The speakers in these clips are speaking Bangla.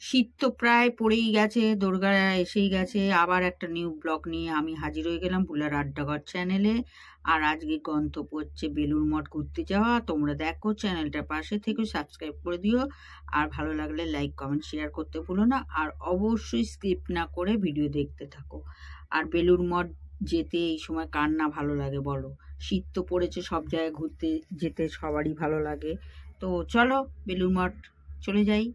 শীত তো প্রায় পড়েই গেছে, দুর্গা এসেই গেছে। আবার একটা নিউ ব্লগ নিয়ে আমি হাজির হয়ে গেলাম ভুলার আড্ডাঘর চ্যানেলে। আর আজকে গন্তব্য হচ্ছে বেলুড় মঠ ঘুরতে যাওয়া। তোমরা দেখো, চ্যানেলটার পাশে থেকে সাবস্ক্রাইব করে দিও। আর ভালো লাগলে লাইক কমেন্ট শেয়ার করতে ভুলো না। আর অবশ্যই স্কিপ না করে ভিডিও দেখতে থাকো। আর বেলুড় মঠ যেতে এই সময় কার না ভালো লাগে বলো? শীত তো পড়েছে, সব জায়গায় ঘুরতে যেতে সবারই ভালো লাগে। তো চলো বেলুড় মঠ চলে যাই।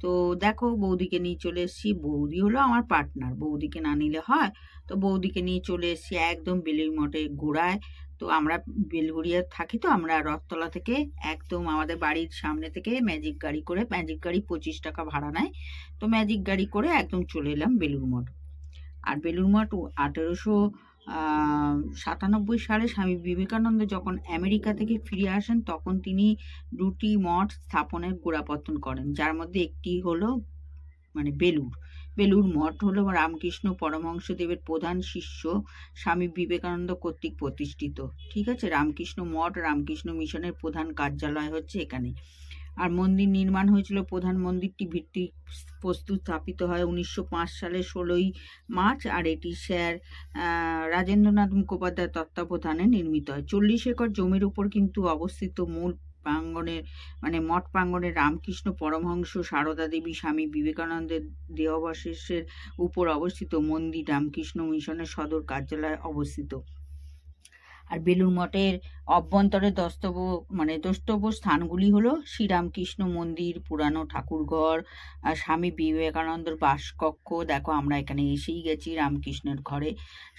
তো দেখো, বৌদিকে নিয়ে চলে এসেছি। বৌদি হলো আমার পার্টনার, বৌদিকে না নিলে হয়? তো বৌদিকে নিয়ে চলে এসেছি একদম বেলুড় মঠের গোড়ায়। তো আমরা বেলঘড়িয়া থাকি, তো আমরা রথতলা থেকে একদম আমাদের বাড়ির সামনে থেকে ম্যাজিক গাড়ি করে, ম্যাজিক গাড়ি 25 টাকা ভাড়া নেয়, তো ম্যাজিক গাড়ি করে একদম চলে এলাম বেলুড় মঠ। আর বেলুড় মঠ 1897 সালে স্বামী বিবেকানন্দ যখন আমেরিকা থেকে ফিরে আসেন, তখন তিনি 2টি মঠ স্থাপনের গোড়াপত্তন করেন, যার মধ্যে একটি হলো বেলুড় মঠ হলো রামকৃষ্ণ পরমহংসদেবের প্রধান শিষ্য স্বামী বিবেকানন্দ কর্তৃক প্রতিষ্ঠিত। ঠিক আছে, রামকৃষ্ণ মঠ রামকৃষ্ণ মিশনের প্রধান কার্যালয় হচ্ছে এখানে। আর মন্দির নির্মাণ হয়েছিল, প্রধান মন্দিরটি ভিত্তি প্রস্তুত স্থাপিত হয় 1905 সালের 16ই মার্চ। আর এটি স্যার রাজেন্দ্রনাথ মুখোপাধ্যায়ের তত্ত্বাবধানে নির্মিত হয়। 40 একর জমির উপর কিন্তু অবস্থিত মূল প্রাঙ্গণের মঠ প্রাঙ্গণের রামকৃষ্ণ পরমহংস সারদা দেবী স্বামী বিবেকানন্দের দেহাবশেষের উপর অবস্থিত মন্দির রামকৃষ্ণ মিশনের সদর কার্যালয় অবস্থিত। আর বেলুড় মঠের অভ্যন্তরে দ্রষ্টব্য স্থানগুলি হলো শ্রীরামকৃষ্ণ মন্দির, পুরানো ঠাকুরঘর, স্বামী বিবেকানন্দর বাসকক্ষ। দেখো, আমরা এখানে এসেই গেছি রামকৃষ্ণের ঘরে।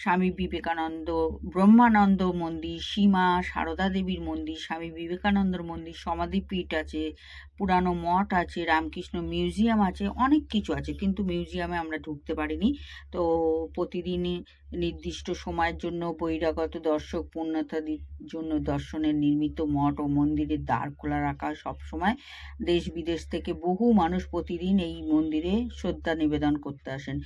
স্বামী বিবেকানন্দ ব্রহ্মানন্দ মন্দির, সীমা সারদা দেবীর মন্দির, স্বামী বিবেকানন্দর মন্দির, সমাধিপীঠ আছে, পুরানো মঠ আছে, রামকৃষ্ণ মিউজিয়াম আছে, অনেক কিছু আছে। কিন্তু মিউজিয়ামে আমরা ঢুকতে পারিনি। তো প্রতিদিন নির্দিষ্ট সময়ের জন্য বহিরাগত দর্শক পুণ্যার্থীদের জন্য দর্শনের নির্মিত মঠ ও মন্দিরের দ্বার খোলা রাখা সবসময়। দেশ বিদেশ থেকে বহু মানুষ প্রতিদিন এই মন্দিরে শ্রদ্ধা নিবেদন করতে আসেন।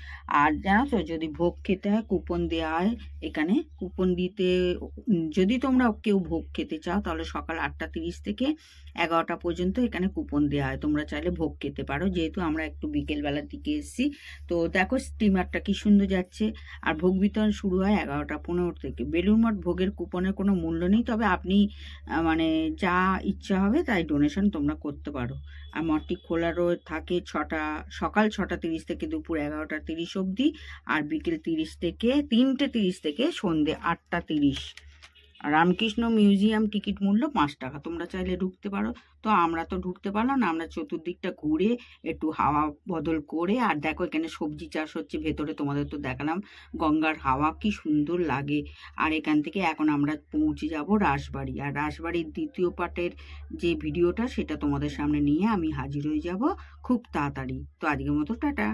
আর জানো তো, যদি ভোগ খেতে হয় কুপন দেওয়া হয় এখানে। কুপন দিতে, যদি তোমরা কেউ ভোগ খেতে চাও তাহলে সকাল 8:30 থেকে 11টা পর্যন্ত এখানে কুপন দেওয়া হয়, তোমরা চাইলে ভোগ খেতে পারো। যেহেতু আমরা একটু বিকেলবেলার দিকে এসেছি, তো দেখো স্টিমারটা কি সুন্দর যাচ্ছে। আর ভোগ বিতরণ শুরু হয় 11:15 থেকে। বেলুড় মঠ ভোগের কুপনের কোনো মূল্য নেই, তবে আপনি যা ইচ্ছা হবে তাই ডোনেশন তোমরা করতে পারো। আর মঠটি খোলা থাকে সকাল 6:30 থেকে দুপুর 11:30 অবধি, আর বিকেল 3টে 30 থেকে সন্ধ্যে 8:30। রামকৃষ্ণ মিউজিয়াম টিকিট মূল্য 5 টাকা, তোমরা চাইলে ঢুকতে পারো। তো আমরা তো ঢুকতে পারলাম না, আমরা চতুর্দিকটা ঘুরে একটু হাওয়া বদল করে। আর দেখো, এখানে সবজি চাষ হচ্ছে ভেতরে, তোমাদের তো দেখালাম। গঙ্গার হাওয়া কি সুন্দর লাগে। আর এখান থেকে এখন আমরা পৌঁছে যাব রাসবাড়ি। আর রাসবাড়ির দ্বিতীয় পার্টের যে ভিডিওটা, সেটা তোমাদের সামনে নিয়ে আমি হাজির হয়ে যাব খুব তাড়াতাড়ি। তো আজকের মতো টাটা।